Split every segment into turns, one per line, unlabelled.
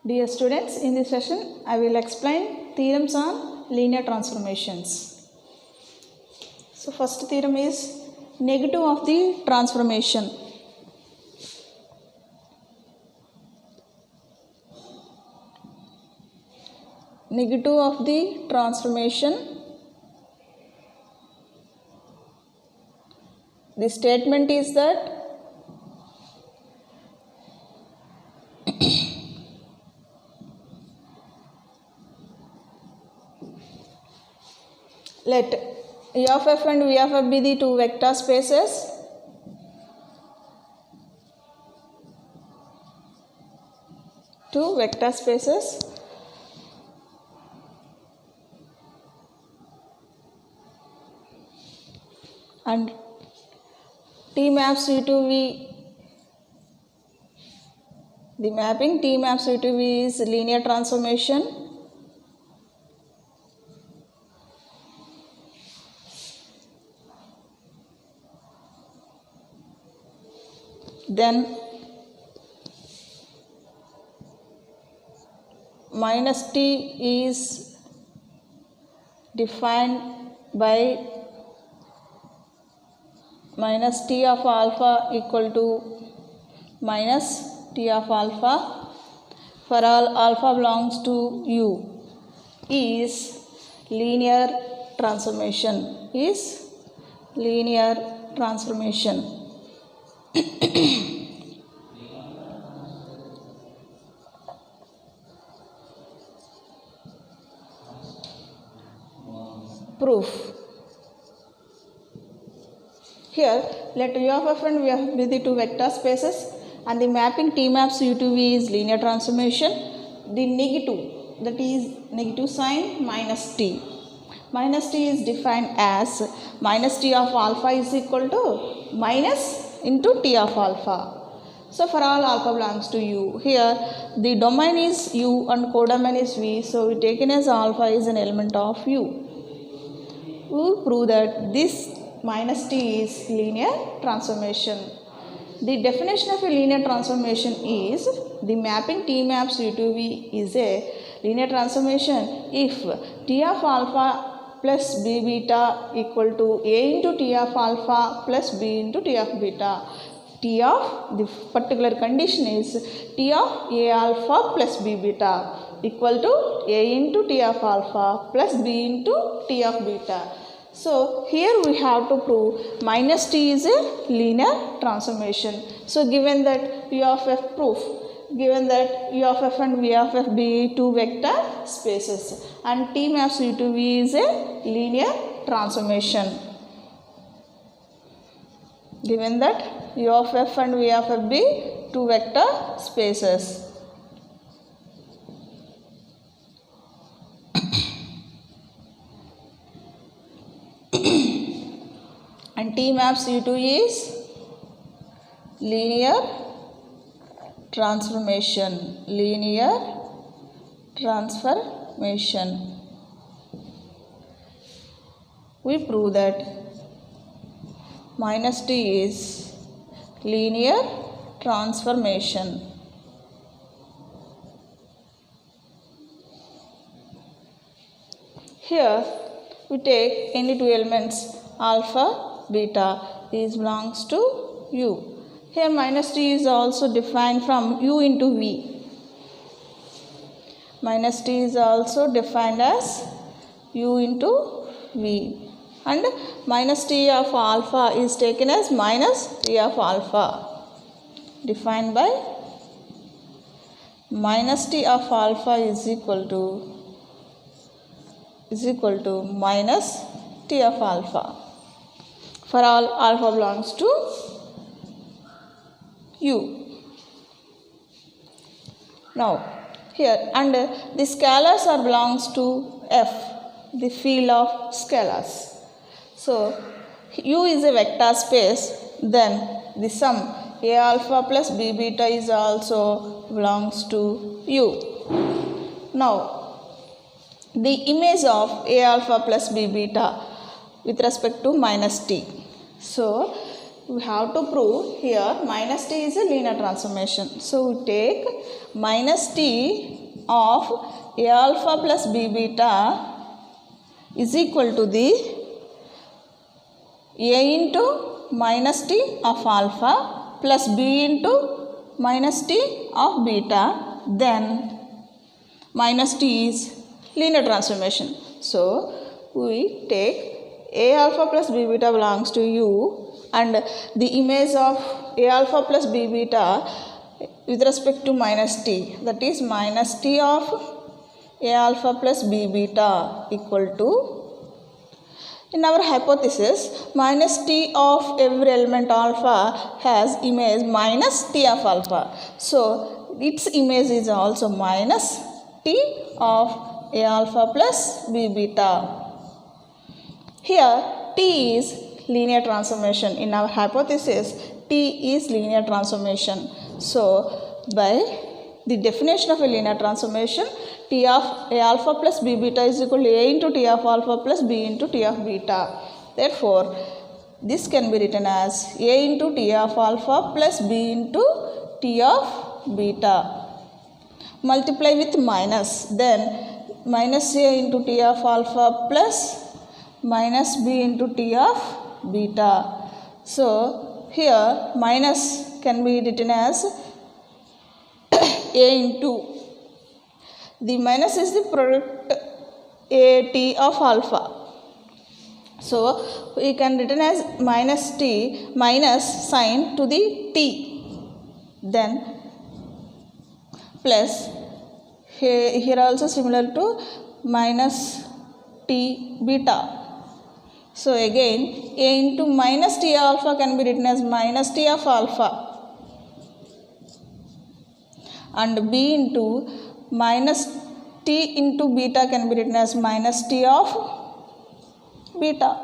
Dear students, in this session I will explain theorems on linear transformations. So first theorem is negative of the transformation. Negative of the transformation. The statement is that let E of f and V of f be the two vector spaces. Two vector spaces. And T maps U to V. The mapping T maps U to V is linear transformation. Then minus T is defined by minus T of alpha equal to minus T of alpha for all alpha belongs to U is linear transformation. Proof. Here, let U of f and V of f be the two vector spaces and the mapping T maps U to V is linear transformation. The negative, that is negative sign minus T. Minus T is defined as minus T of alpha is equal to minus into T of alpha. So, for all alpha belongs to U. Here, the domain is U and codomain is V. So, we taken as alpha is an element of U. We will prove that this minus T is linear transformation. The definition of a linear transformation is the mapping T maps U to V is a linear transformation if T of alpha plus B beta equal to A into T of alpha plus B into T of beta. T of the particular condition is T of A alpha plus B beta equal to A into T of alpha plus B into T of beta. So, here we have to prove minus T is a linear transformation. So, given that U of f proof, given that U of f and V of f be two vector spaces and T maps U to V is a linear transformation. Given that U of f and V of f be two vector spaces. And T maps U to is linear transformation. We prove that minus T is linear transformation. Here we take any two elements alpha, beta, these belongs to U. Here minus T is also defined from U into V. Minus T is also defined as U into V. And minus T of alpha is taken as minus T of alpha. Defined by minus T of alpha is equal to minus T of alpha. For all alpha belongs to U. Now, here and the scalars are belongs to F, the field of scalars. So, U is a vector space, then the sum A alpha plus B beta is also belongs to U. Now, the image of A alpha plus B beta with respect to minus T. So, we have to prove here minus t is a linear transformation. So we take minus t of a alpha plus b beta is equal to the a into minus t of alpha plus b into minus t of beta, then minus t is linear transformation. So we take a alpha plus b beta belongs to u and the image of a alpha plus b beta with respect to minus t, that is minus t of a alpha plus b beta equal to, in our hypothesis, minus t of every element alpha has image minus t of alpha. So its image is also minus t of a alpha plus b beta. Here t is linear transformation. In our hypothesis, t is linear transformation. So by the definition of a linear transformation, t of a alpha plus b beta is equal to a into t of alpha plus b into t of beta. Therefore, this can be written as a into t of alpha plus b into t of beta. Multiply with minus, then minus a into t of alpha plus minus b into t of beta. So here minus can be written as a into, the minus is the product a t of alpha. So we can written as minus t minus sign to the t, then plus here also similar to minus t beta. So again a into minus t alpha can be written as minus t of alpha and b into minus t into beta can be written as minus t of beta.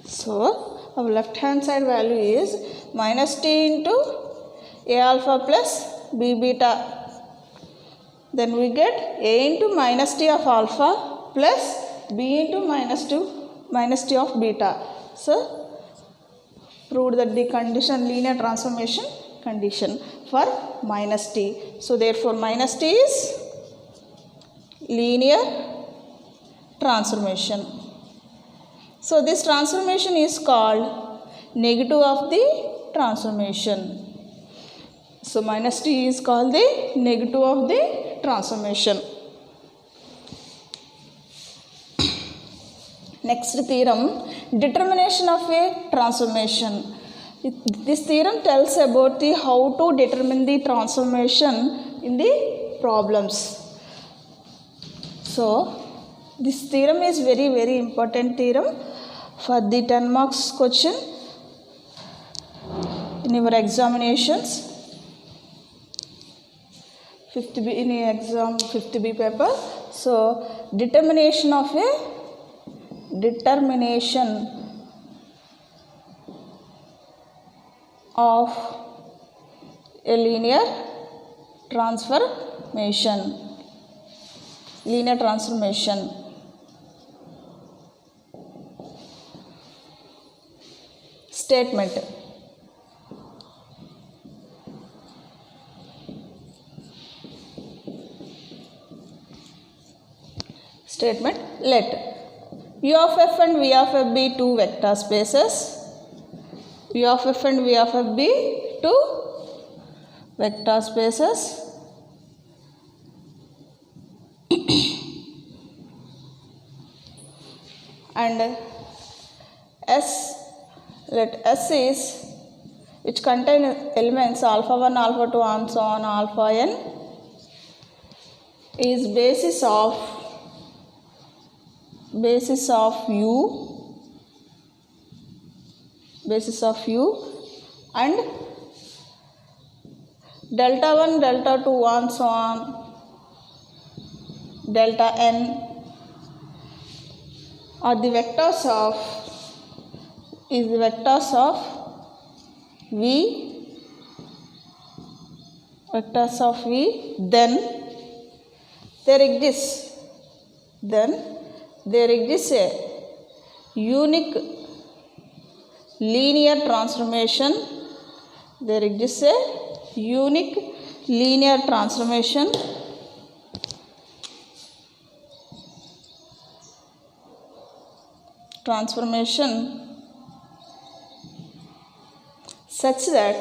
So our left hand side value is minus t into a alpha plus b beta. Then we get a into minus t of alpha plus b into minus t of beta. So proved that the condition linear transformation condition for minus t. So therefore minus t is linear transformation. So this transformation is called negative of the transformation. So minus t is called the negative of the transformation. Next theorem, determination of a transformation. This theorem tells about the how to determine the transformation in the problems. So this theorem is very important theorem for the 10 marks question in your examinations. 5th B in exam 5th B paper. So determination of a linear transformation. Statement. Let U of f and V of f be two vector spaces. U of f and V of f be two vector spaces. And let S is which contain elements alpha 1, alpha 2 and so on alpha n is basis of U and delta 1, delta 2 and so on delta n are the vectors of V, then there exists a unique linear transformation. There exists a unique linear transformation such that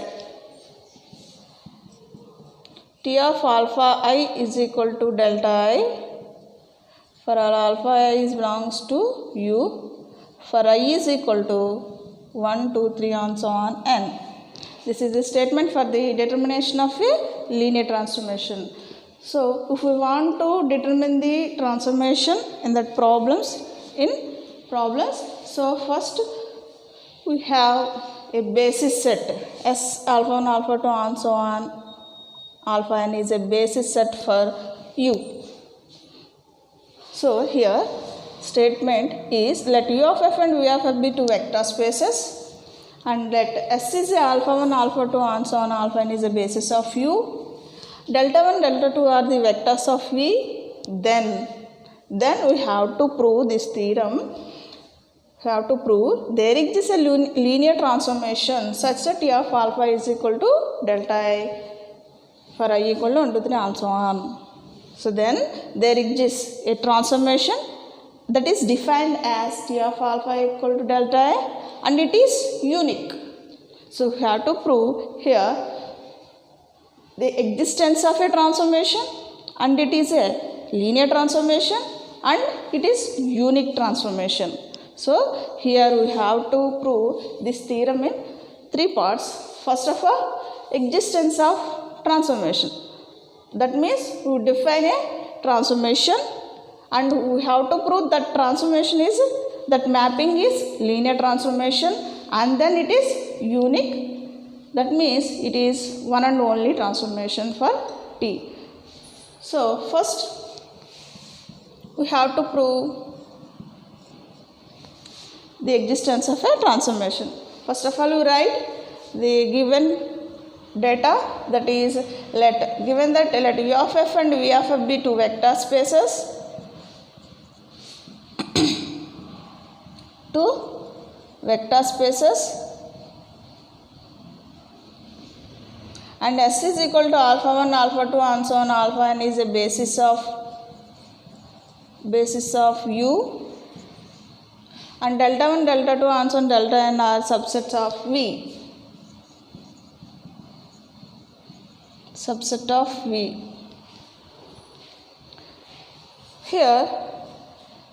T of alpha I is equal to delta I for all alpha I belongs to U, for I is equal to 1, 2, 3 and so on n. This is the statement for the determination of a linear transformation. So if we want to determine the transformation in that problems, so first we have a basis set S alpha 1, alpha 2 and so on. Alpha n is a basis set for U. So here statement is let U of f and V of f be two vector spaces, and let S is a alpha 1, alpha 2 and so on. Alpha n is a basis of U. Delta 1, delta 2 are the vectors of V. Then we have to prove this theorem. We have to prove there exists a linear transformation such that T of alpha is equal to delta I for I equal to 1, 2, 3 and so on. So then there exists a transformation that is defined as T of alpha equal to delta I and it is unique. So we have to prove here the existence of a transformation, and it is a linear transformation, and it is unique transformation. So here we have to prove this theorem in 3 parts. First of all, existence of transformation. That means we define a transformation and we have to prove that transformation is, that mapping is linear transformation, and then it is unique. That means it is one and only transformation for T. So first we have to prove the existence of a transformation. First of all, we write the given data, that is let U of f and V of f be two vector spaces, two vector spaces, and S is equal to alpha 1, alpha 2 and so on. Alpha n is a basis of U, and delta 1, delta 2 and so on, delta n are subsets of V. Here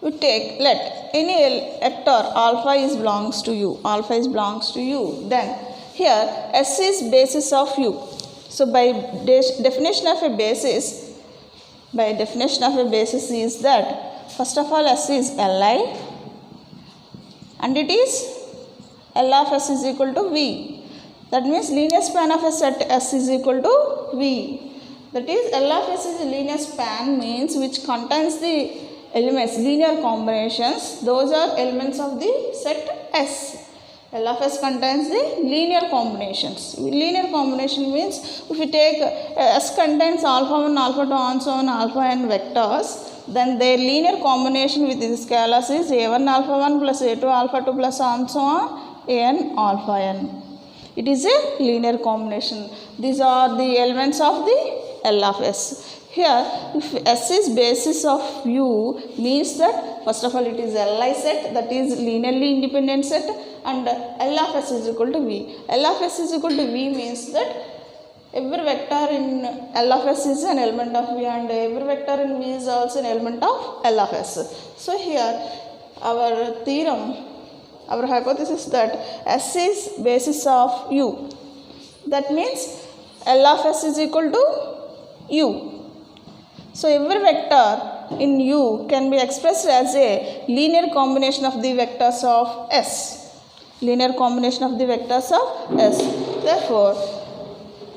we take let any vector alpha is belongs to U, then here S is basis of U. So by definition of a basis is that first of all S is Li, and it is L of S is equal to V. That means linear span of a set S is equal to V. That is L of S is a linear span, means which contains the elements, linear combinations. Those are elements of the set S. L of S contains the linear combinations. Linear combination means if we take S contains alpha 1, alpha 2 and so on, alpha n vectors, then their linear combination with the scalars is a1 alpha 1 plus a2 alpha 2 plus and so on, an alpha n. It is a linear combination. These are the elements of the L of S. Here, if S is basis of U, means that first of all it is Li set, that is linearly independent set, and L of S is equal to V. L of S is equal to V means that every vector in L of S is an element of V, and every vector in V is also an element of L of S. So here our theorem, our hypothesis that S is basis of U. That means L of S is equal to U. So every vector in U can be expressed as a linear combination of the vectors of S. Therefore,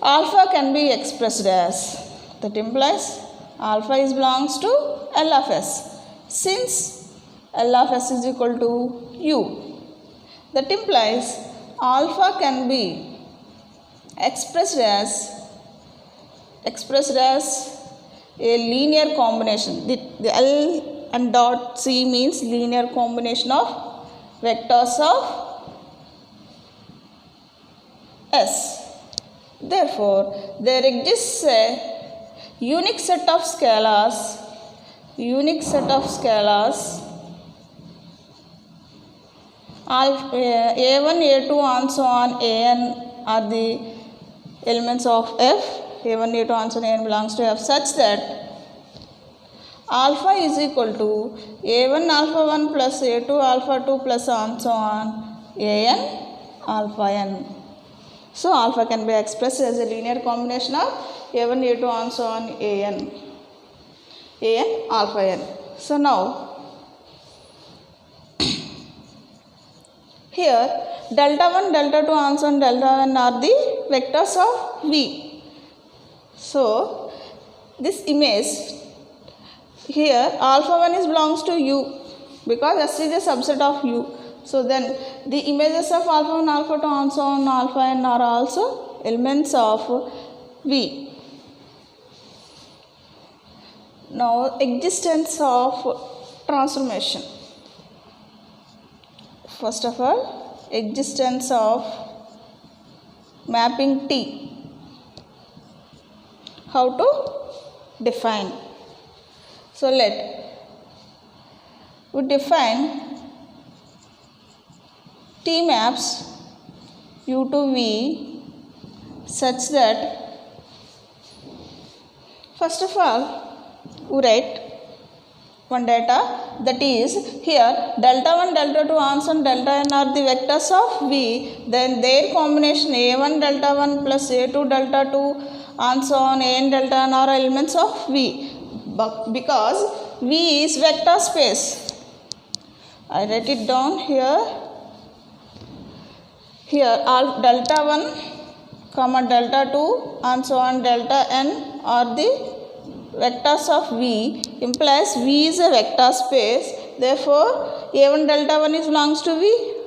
alpha can be expressed as, that implies alpha is belongs to L of S. Since L of S is equal to U, that implies alpha can be expressed as a linear combination. The L and dot C means linear combination of vectors of S. Therefore, there exists a unique set of scalars a1, a2 and so on an are the elements of F. a1, a2 and so on an belongs to F such that alpha is equal to a1 alpha 1 plus a2 alpha 2 plus and so on an alpha n. So alpha can be expressed as a linear combination of a1 a2 and so on an alpha n. So now here delta 1 delta 2 and so on delta n are the vectors of V. So this image here alpha 1 is belongs to U because S is a subset of U. So then the images of alpha 1 alpha 2 and so on alpha n are also elements of V. Now existence of transformation. First of all, existence of mapping T. How to define? So let we define T maps U to V such that first of all we write one data, that is here delta 1 delta 2 and so on delta n are the vectors of V, then their combination a1 delta 1 plus a2 delta 2 and so on an delta n are elements of V. But because V is vector space, I write it down here. Here delta 1 comma delta 2 and so on delta n are the vectors of V, implies V is a vector space. Therefore a1 delta 1 is belongs to V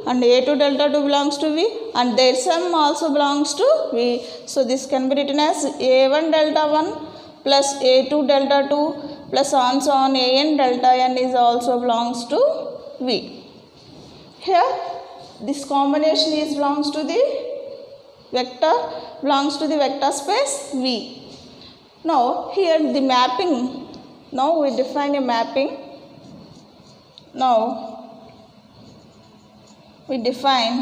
and a2 delta 2 belongs to V and their sum also belongs to V. So this can be written as a1 delta 1 plus a2 delta 2 plus and so on an delta n is also belongs to V. Here this combination is belongs to the vector space V. Now here the mapping, now we define a mapping. Now we define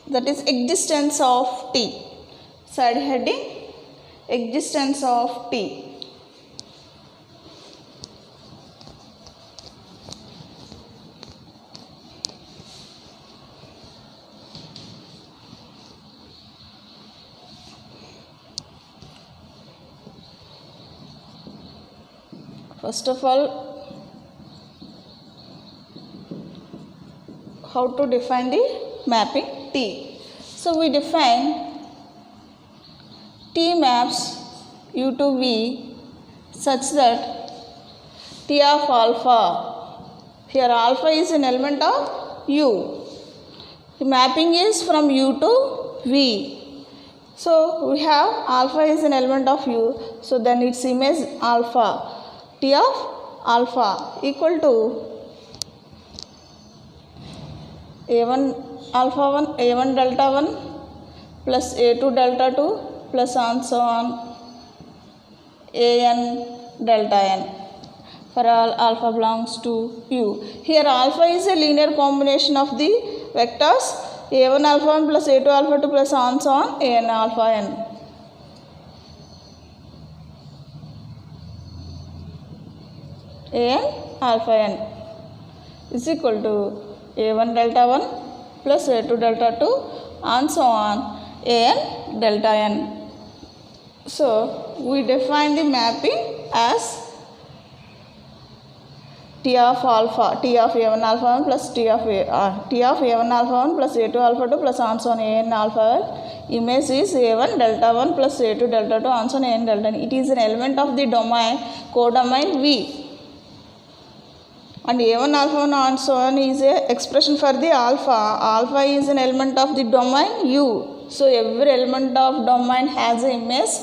that is existence of T. Side heading existence of T. First of all, how to define the mapping T. So we define T maps U to V such that T of alpha, here alpha is an element of U, the mapping is from U to V. So we have alpha is an element of U, so then its image alpha, T of alpha equal to a1 alpha 1 a1 delta 1 plus a2 delta 2 plus and so on an delta n for all alpha belongs to U. Here alpha is a linear combination of the vectors a1 alpha 1 plus a2 alpha 2 plus and so on an alpha n. An alpha n is equal to a1 delta 1 plus a2 delta 2 and so on an delta n. So we define the mapping as T of alpha, T of a1 alpha 1 plus T of a1 alpha 1 plus a2 alpha 2 plus and so on an alpha n. Image is a1 delta 1 plus a2 delta 2 and so on an delta n. It is an element of the domain, codomain V. And a1 alpha 1 and so on is a expression for the alpha. Alpha is an element of the domain U. So every element of domain has an image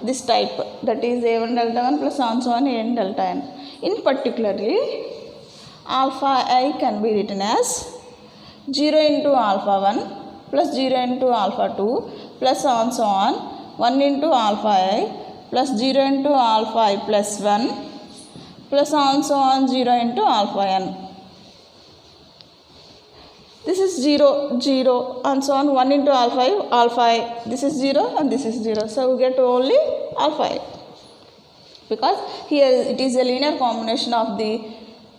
this type, that is a1 delta 1 plus and so on an delta n. In particularly, alpha I can be written as 0 into alpha 1 plus 0 into alpha 2 plus on so on 1 into alpha I plus 0 into alpha I plus 1 plus on so on 0 into alpha n. This is 0, 0 and so on 1 into alpha I. This is 0 and this is 0. So we get only alpha I. Because here it is a linear combination of the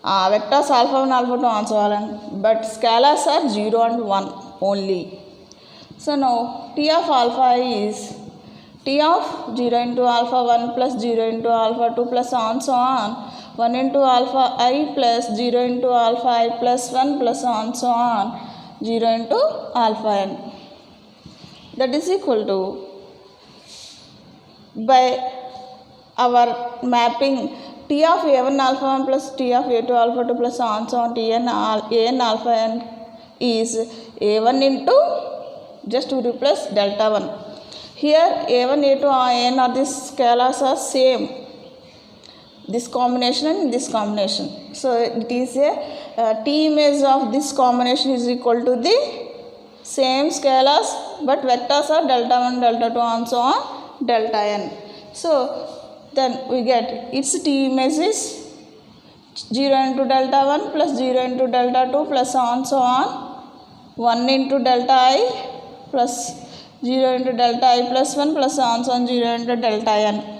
vectors alpha 1, alpha 2 and so on. But scalars are 0 and 1 only. So now T of alpha I is T of 0 into alpha 1 plus 0 into alpha 2 plus on so on 1 into alpha I plus 0 into alpha I plus 1 plus on so on 0 into alpha n. That is equal to, by our mapping, T of a1 alpha 1 plus T of a2 alpha 2 plus on so on T n an alpha n is a1 into, just to replace delta 1. Here a1, a2, an are the scalars are same. This combination and this combination. So it is a T image of this combination is equal to the same scalars, but vectors are delta 1, delta 2 and so on delta n. So then we get its T image is 0 into delta 1 plus 0 into delta 2 plus on so on 1 into delta I plus 0 into delta I plus 1 plus on so on 0 into delta n.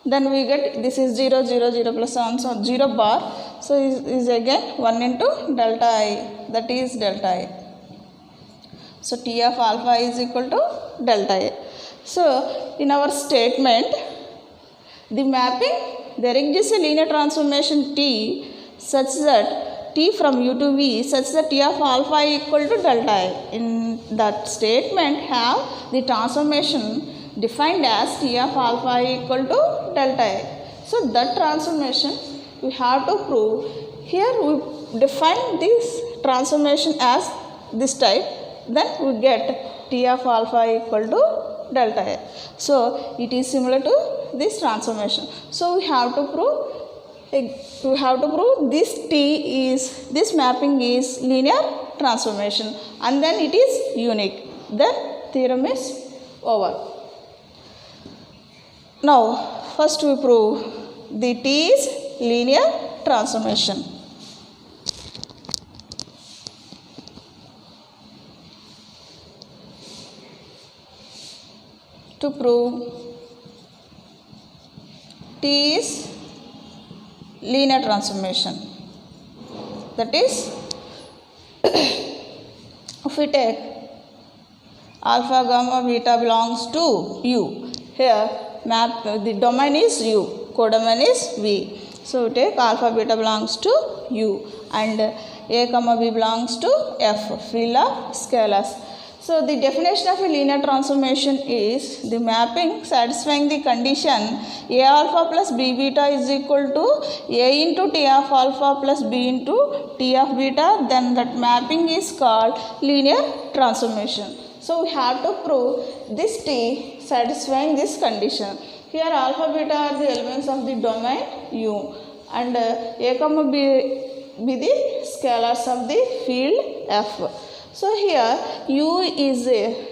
Then we get this is 0, 0, 0 plus on so 0 bar. So is again 1 into delta I, that is delta I. So T of alpha is equal to delta I. So in our statement, the mapping, there exists a linear transformation T such that T from U to V such that T of alpha equal to delta I. In that statement have the transformation defined as T of alpha equal to delta I. So that transformation we have to prove. Here we define this transformation as this type, then we get T of alpha equal to delta I. So it is similar to this transformation. So we have to prove this mapping is linear transformation and then it is unique. Then theorem is over. Now first we prove the T is linear transformation. To prove T is linear transformation, that is if we take alpha, gamma, beta belongs to U, here map the domain is U, codomain is V. So we take alpha, beta belongs to U and A, comma B belongs to F, field of scalars. So the definition of a linear transformation is the mapping satisfying the condition A alpha plus B beta is equal to A into T of alpha plus B into T of beta, then that mapping is called linear transformation. So we have to prove this T satisfying this condition. Here alpha beta are the elements of the domain U and A comma B be the scalars of the field F. So here U is a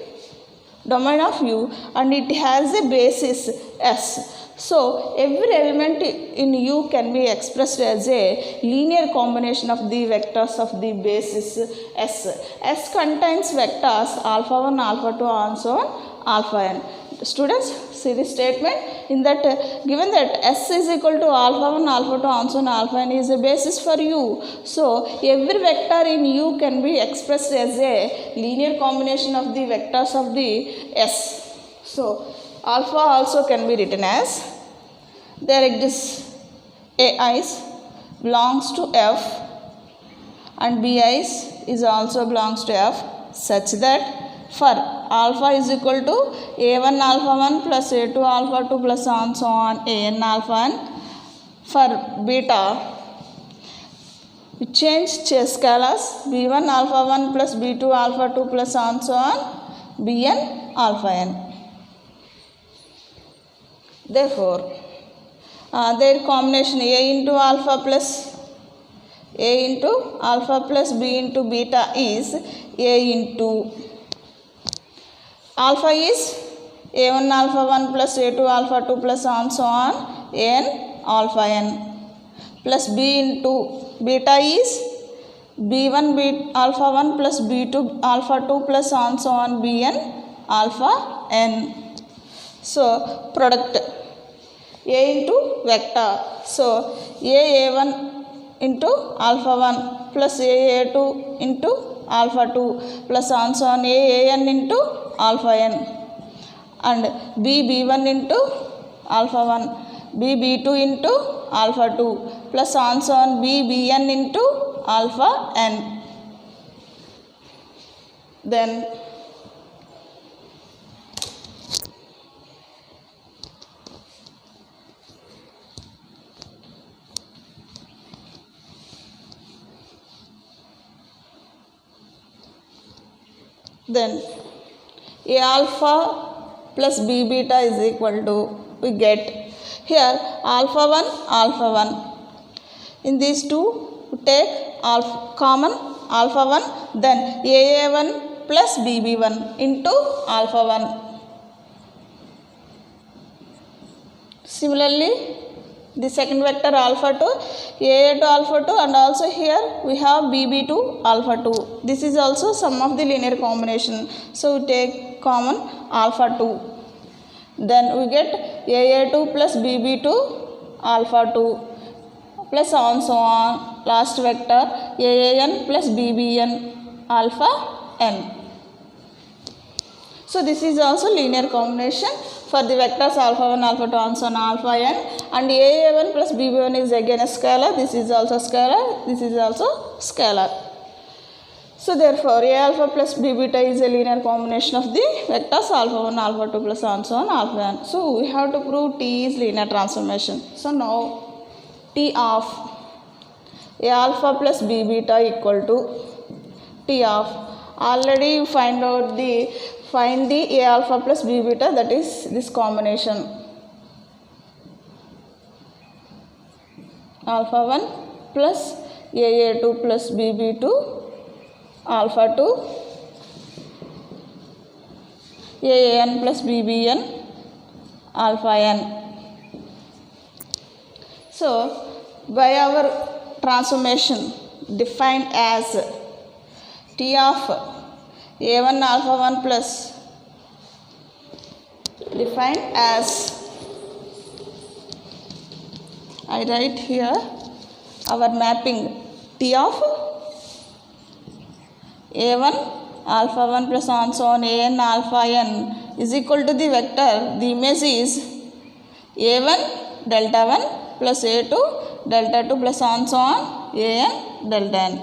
domain of U and it has a basis S. So every element in U can be expressed as a linear combination of the vectors of the basis S. S contains vectors alpha 1, alpha 2 and so on alpha n. Students, see the statement in that given that S is equal to alpha 1, alpha 2 and so on alpha n is a basis for U. So every vector in U can be expressed as a linear combination of the vectors of the S. So alpha also can be written as there exists AIs belongs to F and BIs is also belongs to F such that for alpha is equal to A1 alpha 1 plus A2 alpha 2 plus on so on AN alpha n. For beta we change scalars B1 alpha 1 plus B2 alpha 2 plus on so on Bn alpha n. Therefore their combination A into alpha plus A into alpha plus B into beta is A into alpha is a1 alpha 1 plus a2 alpha 2 plus on so on an alpha n plus b into beta is b1 alpha 1 plus b2 alpha 2 plus on so on bn alpha n. So product a into vector, so a1 into alpha 1 plus a2 into alpha 2 plus on so on an into alpha n, and b1 into alpha 1 b2 into alpha 2 plus on so on bn into alpha n. Then a alpha plus b beta is equal to, we get here alpha 1. In these two we take common alpha 1, then aa1 plus bb1 into alpha 1. Similarly the second vector alpha 2, aa2 alpha 2, and also here we have bb2 alpha 2. This is also sum of the linear combination, so we take common alpha 2. Then we get aa2 plus bb2 alpha 2 plus on so on last vector aan plus bbn alpha n. So this is also linear combination for the vectors alpha 1 alpha 2 on so on alpha n, and aa1 plus bb1 is again a scalar, this is also scalar, this is also scalar. So therefore a alpha plus b beta is a linear combination of the vectors alpha 1 alpha 2 plus on so on alpha n. So we have to prove T is linear transformation. So now T of a alpha plus b beta equal to T of, already you find the a alpha plus b beta, that is this combination alpha 1 plus aa2 plus bb2 alpha 2 an plus bbn alpha n. So by our transformation defined as T of a1 alpha 1 plus, defined as, I write here our mapping T of a1 alpha 1 plus on so on an alpha n is equal to the vector, the image is a1 delta 1 plus a2 delta 2 plus on so on an delta n.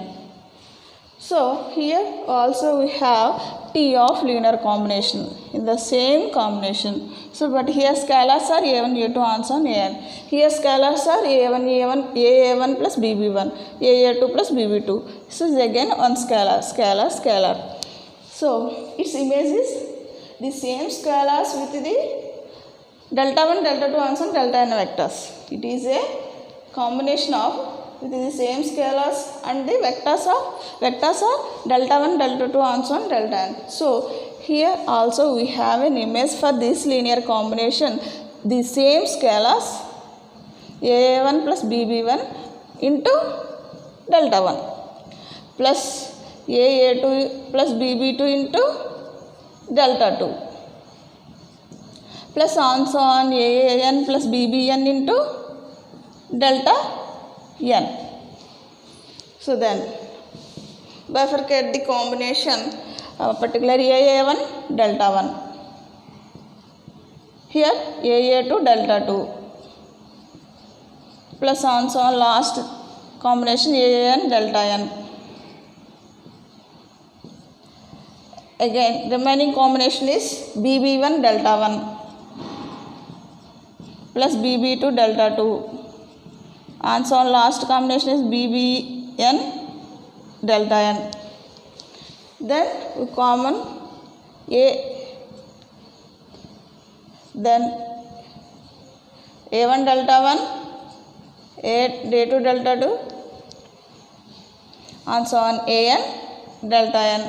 So here also we have T of linear combination in the same combination. So but here scalars are a1 a2 on so on an, here scalars are aa1 plus bb1 aa2 plus bb2. This is again one scalar. So its image is the same scalars with the delta 1 delta 2 on so on delta n vectors. It is a combination of with the same scalars and the vectors are delta 1 delta 2 on so on delta n. So here also we have an image for this linear combination, the same scalars aa1 plus bb1 into delta 1 plus aa2 plus bb2 into delta 2 plus on so on an plus bbn into delta n. So then bifurcate the combination, particularly aa1 delta 1, here aa2 delta 2 plus on so on last combination an delta n. Again remaining combination is bb1 delta 1 plus bb2 delta 2, and so on last combination is bbn delta n. Then we common a, then a1 delta 1 a2 delta 2 and so on an delta n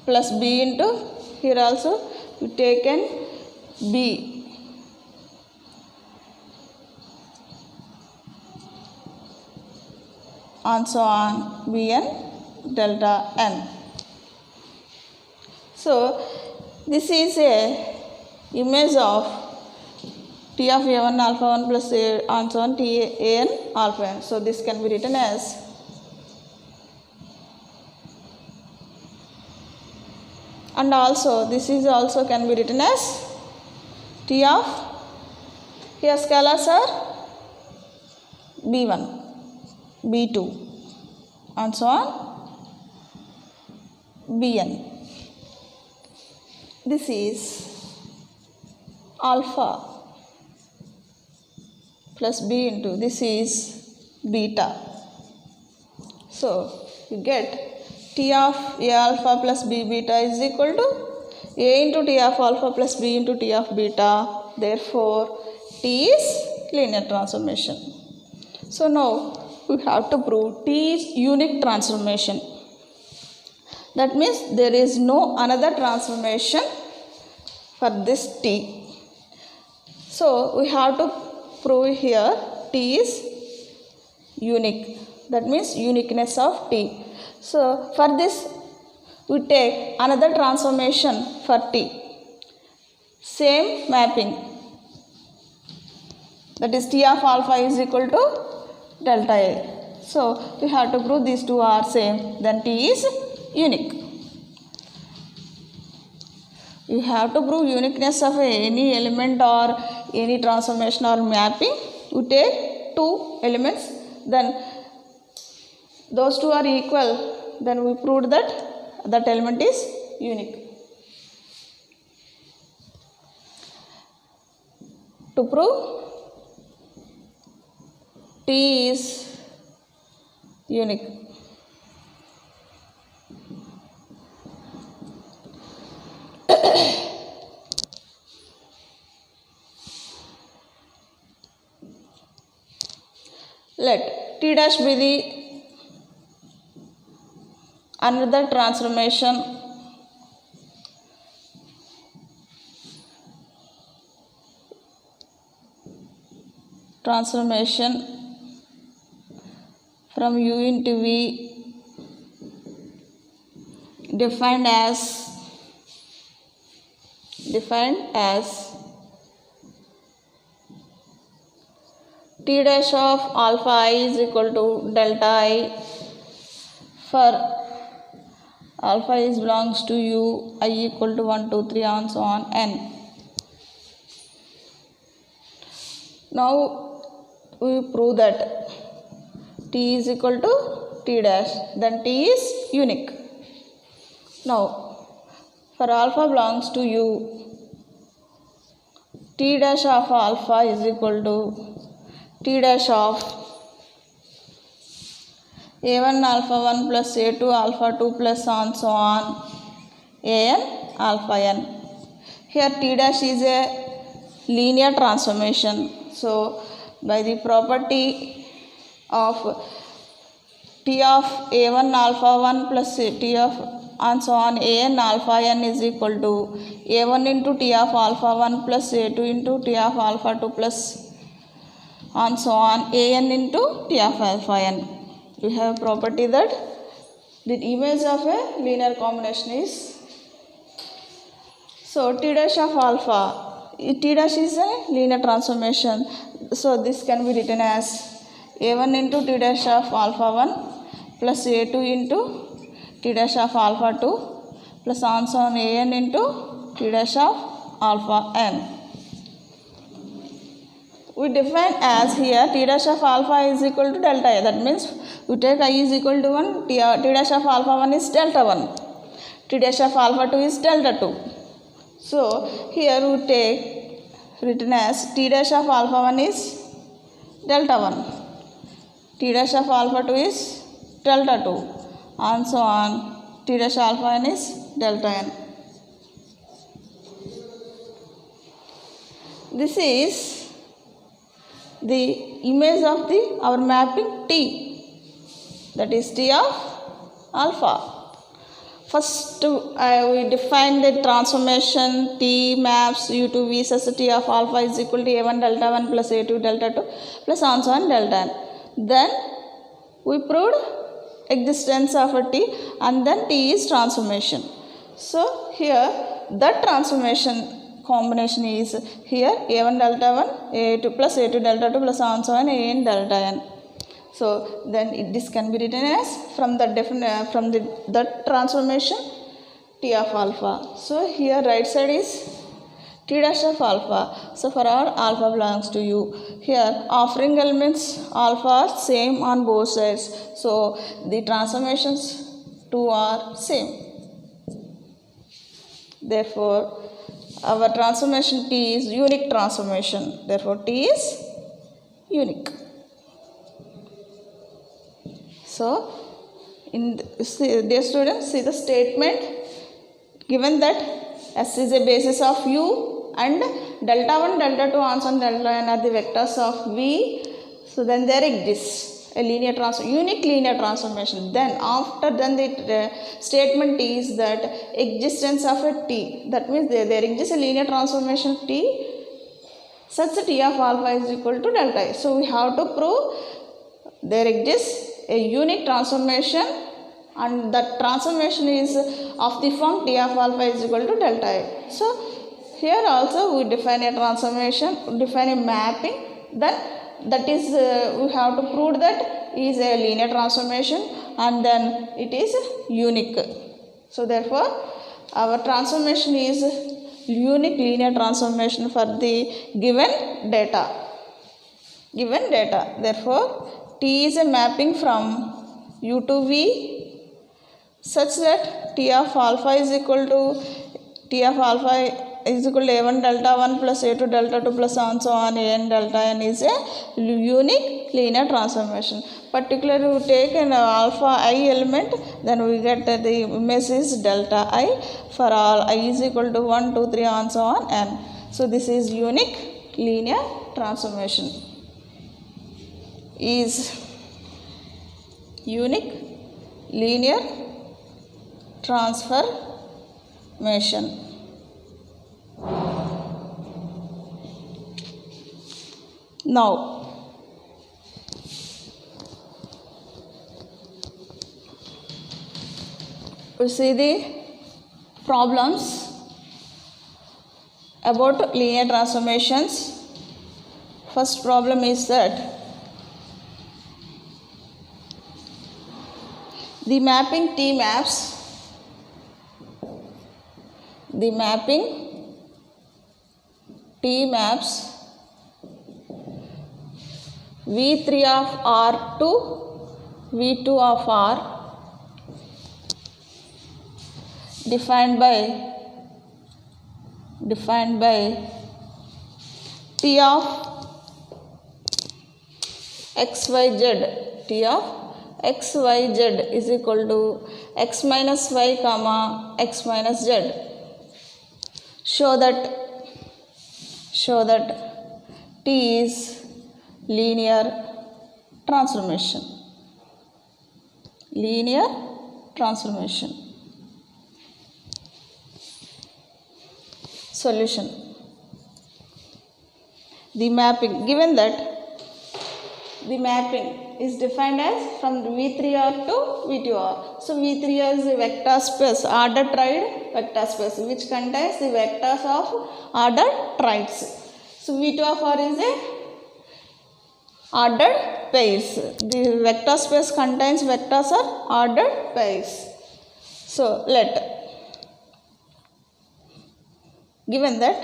plus b into, here also we taken B and so on Bn delta n. So this is a image of T of A1 alpha 1 plus A and so on T an alpha n. So this can be written as and also this is also can be written as T of here scalars are B1, B2 and so on Bn. This is alpha plus B into this is beta. So you get T of A alpha plus B beta is equal to A into T of alpha plus B into T of beta. Therefore, T is linear transformation. So now we have to prove T is unique transformation. That means there is no another transformation for this T. So we have to prove here T is unique. That means uniqueness of T. So for this we take another transformation for T. Same mapping. That is T of alpha is equal to delta A. So we have to prove these two are same. Then T is unique. You have to prove uniqueness of any element or any transformation or mapping. You take two elements, then those two are equal, then we proved that that element is unique. To prove T is unique, let T dash be the another transformation from U into V defined as T dash of alpha I is equal to delta I for alpha is belongs to U, I equal to 1, 2, 3 and so on n. Now we prove that T is equal to T dash, then T is unique. Now for alpha belongs to U, T dash of alpha is equal to T dash of A1 alpha 1 plus A2 alpha 2 plus and so on An alpha n. Here T dash is a linear transformation. So by the property of T of A1 alpha 1 plus T of and so on An alpha n is equal to A1 into T of alpha 1 plus A2 into T of alpha 2 plus and so on An into T of alpha n. We have property that the image of a linear combination is, so T dash of alpha, T dash is a linear transformation. So this can be written as A1 into T dash of alpha 1 plus A2 into T dash of alpha 2 plus and so on An into T dash of alpha n. We define as here T dash of alpha is equal to delta A. That means we take I is equal to 1, T dash of alpha 1 is delta 1, T dash of alpha 2 is delta 2. So here we take written as T dash of alpha 1 is delta 1, T dash of alpha 2 is delta 2 and so on T dash alpha n is delta n. This is the image of the our mapping T, that is T of alpha. First, we define the transformation T maps U to V such that T of alpha is equal to A1 delta 1 plus A2 delta 2 plus on so on delta n. Then we proved existence of a T, and then T is transformation. So here that transformation combination is here A1 delta 1 A2 plus A2 delta 2 plus on so on An delta n. So then this can be written as from the that transformation T of alpha. So here right side is T dash of alpha. So for all alpha belongs to U. Here offering elements alpha are same on both sides. So the transformations 2 are same. Therefore our transformation T is unique transformation. Therefore T is unique. So, dear students, see the statement given that S is a basis of U and delta 1, delta 2, on delta n are the vectors of V. So, then there exists a unique linear transformation. Then, the statement is that existence of a T. That means there exists a linear transformation T such that T of alpha is equal to delta I. So, we have to prove there exists a unique transformation, and that transformation is of the form T of alpha is equal to delta I. So here also we define a transformation, define a mapping, then that is we have to prove that is a linear transformation and then it is unique. So therefore our transformation is unique linear transformation for the given data. Therefore T is a mapping from U to V such that T of alpha is equal to A1 delta 1 plus A2 delta 2 plus on so on An delta n is a unique linear transformation. Particularly we take an alpha I element, then we get the image is delta I for all I is equal to 1, 2, 3 on so on n. So this is unique linear transformation. Is unique linear transformation. Now we see the problems about linear transformations. First problem is that the mapping T maps V3 of R to V2 of R defined by T of XYZ. T of XYZ is equal to x minus y comma x minus z. Show that T is linear transformation. Solution. The mapping, given that the mapping is defined as from V3R to V2R. So V3R is a vector space, ordered tried vector space, which contains the vectors of ordered triads. So V2 of R is a ordered pairs. The vector space contains vectors of ordered pairs. So let, given that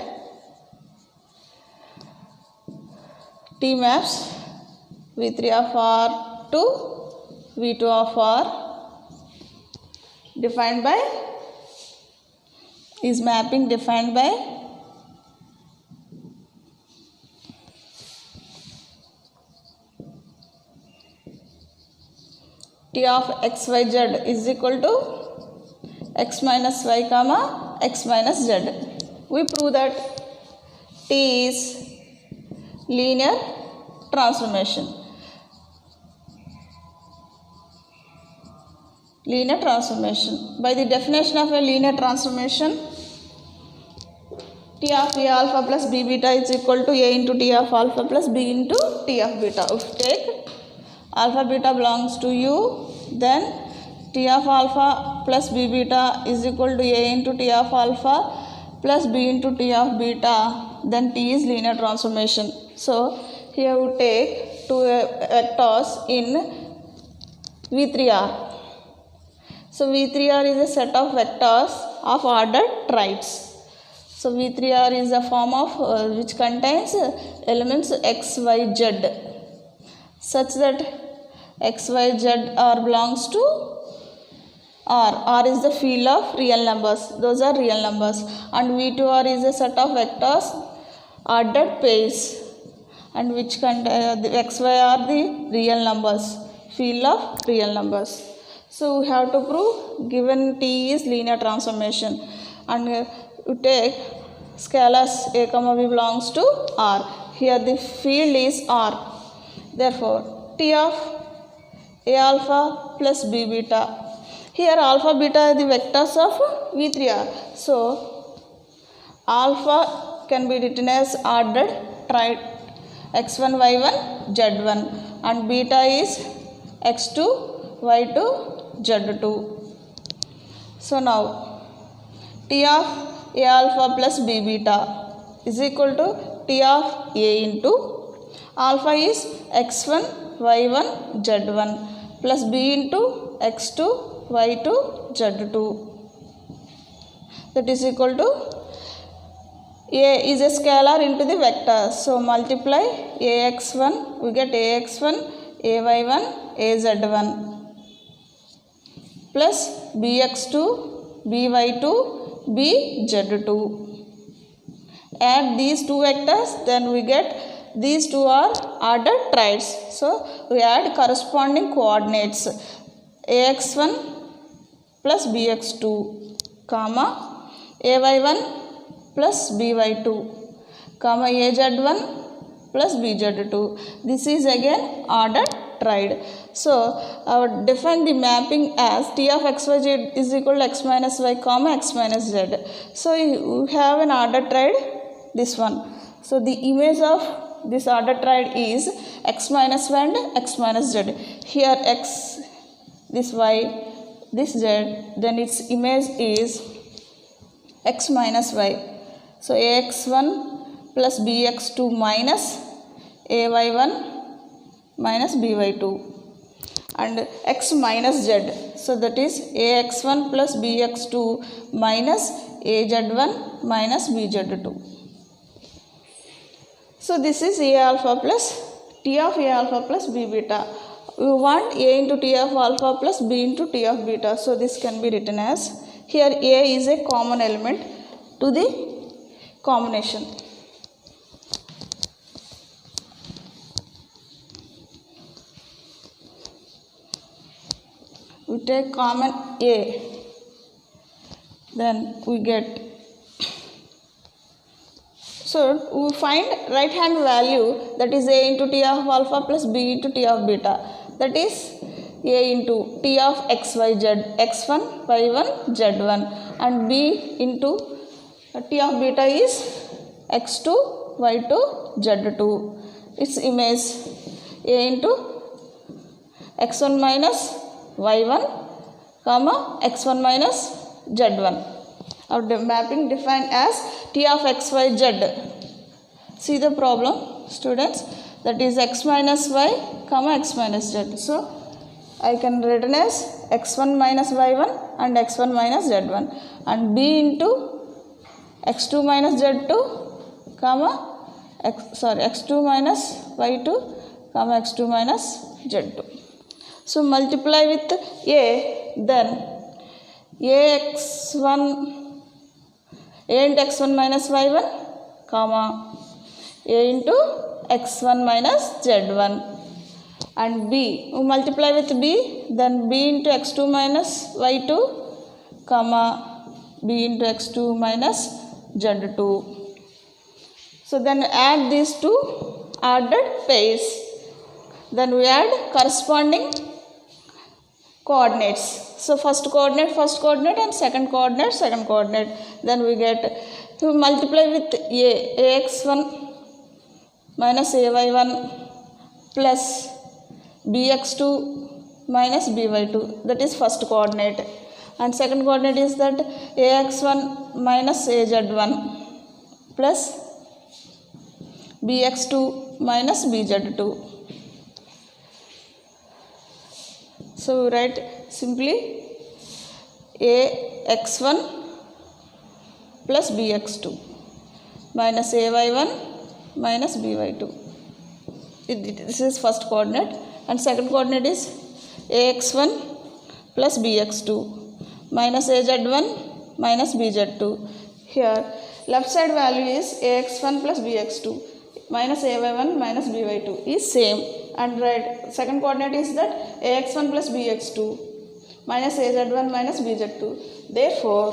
T maps V3 of R to V2 of R defined by is mapping defined by T of XYZ is equal to x minus y comma x minus z. We prove that T is linear transformation. linear transformation. By the definition of a linear transformation, T of A alpha plus B beta is equal to A into T of alpha plus B into T of beta. If take alpha beta belongs to U, then T of alpha plus B beta is equal to A into T of alpha plus B into T of beta, then T is linear transformation. So here we take two vectors in V3R. So V3R is a set of vectors of ordered triads. So V3R is a form of which contains elements x, y, z, such that x, y, z r belongs to R. R is the field of real numbers. Those are real numbers. And V2R is a set of vectors ordered pairs, and which contain the x, y are the real numbers, field of real numbers. So we have to prove given T is linear transformation, and you take scalars A, B belongs to R. Here the field is R. Therefore, T of A alpha plus B beta. Here alpha beta are the vectors of V3R. So, alpha can be written as ordered triad x1, y1, z1, and beta is x2, y2, z2. So now T of A alpha plus B beta is equal to T of A into alpha is x1, y1, z1 plus B into x2, y2, z2. That is equal to A is a scalar into the vector. So multiply Ax1, we get Ax1, Ay1, Az1 plus Bx2, By2, Bz2. Add these two vectors, then we get these two are ordered triads. So we add corresponding coordinates Ax1 plus Bx2, comma Ay1 plus By2, comma Az1 plus Bz2. This is again ordered triad. So I would define the mapping as T of xyz is equal to x minus y comma x minus z. So you have an ordered triad, this one. So the image of this ordered triad is x minus y and x minus z. Here x, this y, this z, then its image is x minus y. So ax1 plus bx2 minus ay1 minus by2, and x minus z. So that is ax1 plus bx2 minus az1 minus bz2. So this is A alpha plus T of A alpha plus B beta. We want A into T of alpha plus B into T of beta. So this can be written as, here A is a common element to the combination. We take common A, then we get, so we find right hand value, that is A into T of alpha plus B into T of beta, that is A into T of xyz, x1, y1, z1, and B into T of beta is x2, y2, z2. Its image A into x1 minus y1, comma x1 minus z1. Our mapping defined as T of xyz. See the problem, students, that is x minus y, comma x minus z. So I can written as x1 minus y1 and x1 minus z1, and B into x2 minus z2, comma x2 minus y2, comma x2 minus z2. So multiply with A, then A into x1 minus y1, comma A into x1 minus z1, and B, we multiply with B, then B into x2 minus y2, comma B into x2 minus z2. So then add these two ordered pairs, then we add corresponding coordinates. So first coordinate and second coordinate. Then we get, we multiply with ax1 minus ay1 plus bx2 minus by2, that is first coordinate, and second coordinate is that ax1 minus az1 plus bx2 minus bz2. So we write simply ax1 plus bx2 minus ay1 minus by2. This is first coordinate, and second coordinate is ax1 plus bx2 minus az1 minus bz2. Here left side value is ax1 plus bx2 minus ay1 minus by2 is same, and right second coordinate is that ax1 plus bx2 minus az1 minus bz2. Therefore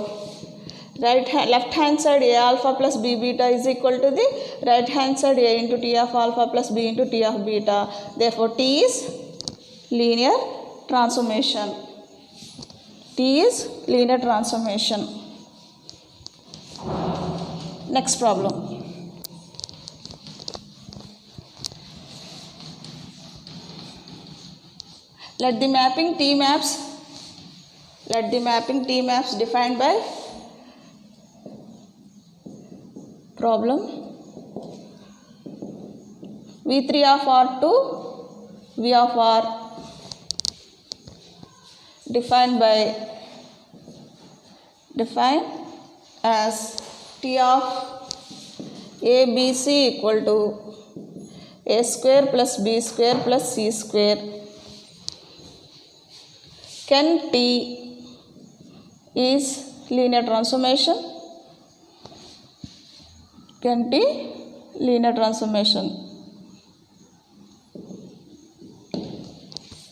left hand side a alpha plus b beta is equal to the right hand side a into t of alpha plus b into t of beta. Therefore T is linear transformation. T is linear transformation. Next problem. Let the mapping T maps defined by problem V3 of R to V of R defined as T of A B C equal to A square plus B square plus C square. Can T is linear transformation? Can T linear transformation?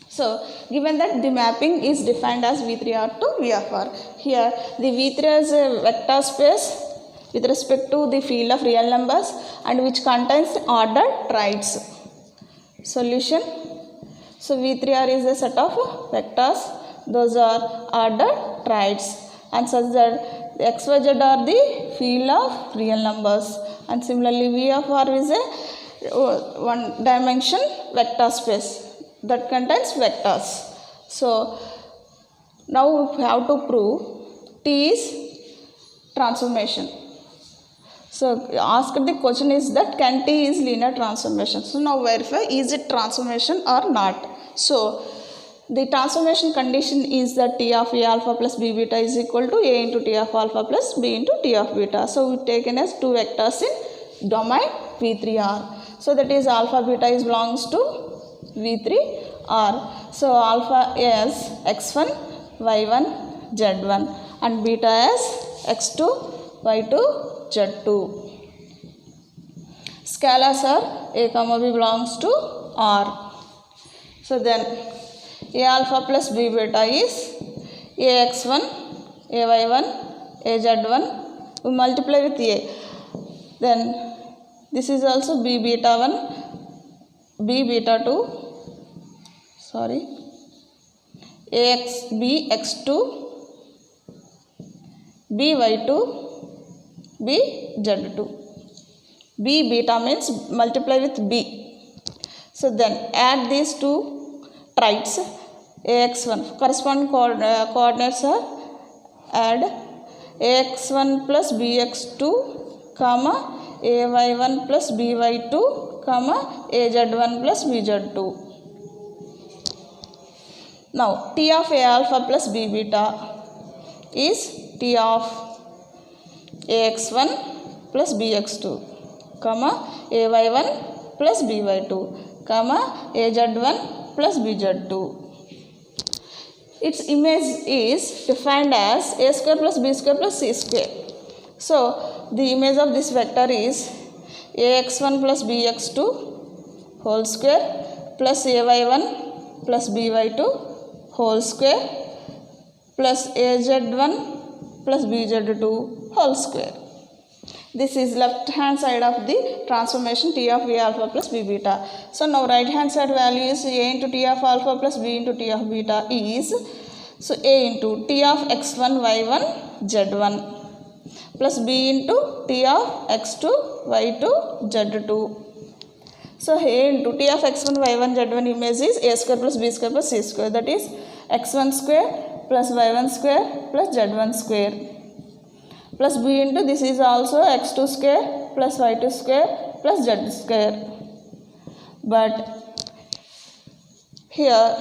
So given that the mapping is defined as V3R to VFR, here the V3 is a vector space with respect to the field of real numbers and which contains ordered triads. Solution. So V3R is a set of vectors, those are ordered triads, and such that XYZ are the field of real numbers, and similarly V of R is a one dimension vector space that contains vectors. So now we have to prove T is transformation. So asked the question is that can T is linear transformation. So now verify is it transformation or not. So the transformation condition is that T of A alpha plus B beta is equal to A into T of alpha plus B into T of beta. So we taken as two vectors in domain V3R. So that is alpha beta is belongs to V3R. So alpha is x1, y1, z1 and beta is x2, y2, z2. Scalars are A comma B belongs to R. So then A alpha plus B beta is AX1, AY1, AZ1. We multiply with A. Then this is also B beta 1, B beta 2. Sorry. B x2, B y2, B z2. B beta means multiply with B. So then add these two triads. AX1 corresponding coordinates are add AX1 plus BX2 comma AY1 plus BY2 comma AZ1 plus BZ2. Now T of A alpha plus B beta is T of AX1 plus BX2 comma AY1 plus BY2 comma AZ1 plus BZ2. Its image is defined as A square plus B square plus C square. So the image of this vector is AX1 plus BX2 whole square plus AY1 plus BY2 whole square plus AZ1 plus BZ2 whole square. This is left hand side of the transformation T of A alpha plus B beta. So now right hand side value is A into T of alpha plus B into T of beta is, so A into T of x1 y1 z1 plus B into T of x2 y2 z2. So A into T of x1 y1 z1 image is A square plus B square plus C square, that is x1 square plus y1 square plus z1 square, plus B into this is also x2 square plus y2 square plus z square. But here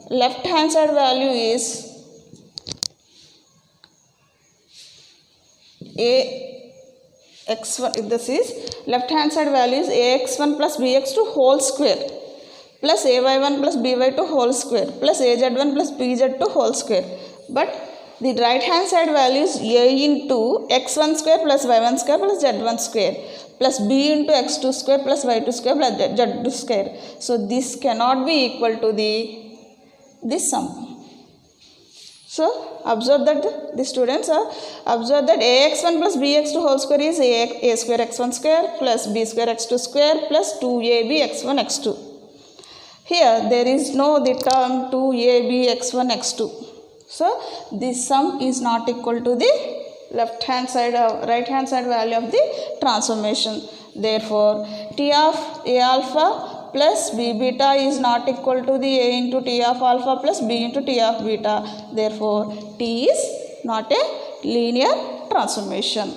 left hand side value is ax1, this is left hand side value is ax1 plus bx2 whole square plus ay1 plus by2 whole square plus az1 plus bz2 whole square. But the right hand side value is a into x1 square plus y1 square plus z1 square plus b into x2 square plus y2 square plus z2 square. So this cannot be equal to this sum. So observe that the students observe that ax1 plus bx2 whole square is a square x1 square plus b square x2 square plus 2ab x1 x2. Here there is no the term 2ab x1 x2. So this sum is not equal to the left hand side or right hand side value of the transformation. Therefore T of A alpha plus B beta is not equal to the A into T of alpha plus B into T of beta. Therefore T is not a linear transformation.